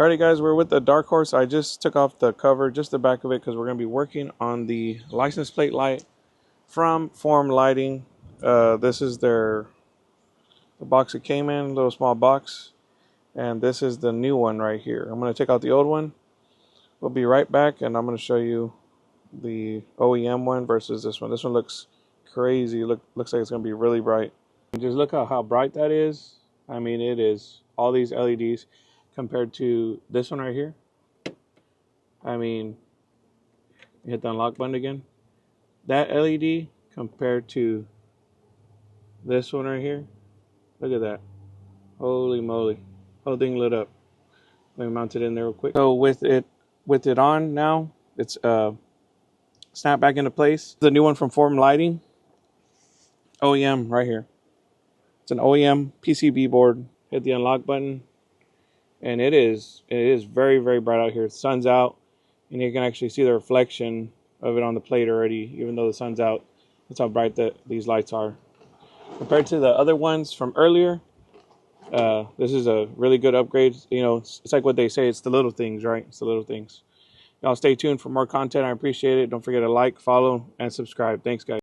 Alrighty guys, we're with the Dark Horse. I just took off the cover, just the back of it, because we're going to be working on the license plate light from Form Lighting. This is the box it came in, a little small box. And this is the new one right here. I'm going to take out the old one. We'll be right back, and I'm going to show you the OEM one versus this one. This one looks crazy. Looks like it's going to be really bright. Just look at how bright that is. I mean, it is all these LEDs compared to this one right here. I mean, hit the unlock button again. That LED compared to this one right here. Look at that. Holy moly. Whole thing lit up. Let me mount it in there real quick. So with it on now, it's snapped back into place. The new one from Form Lighting. OEM right here. It's an OEM PCB board. Hit the unlock button. And it is very, very bright out here. The sun's out, and you can actually see the reflection of it on the plate already, even though the sun's out. That's how bright these lights are. Compared to the other ones from earlier, this is a really good upgrade. You know, it's like what they say, it's the little things, right? It's the little things. Y'all stay tuned for more content. I appreciate it. Don't forget to like, follow, and subscribe. Thanks, guys.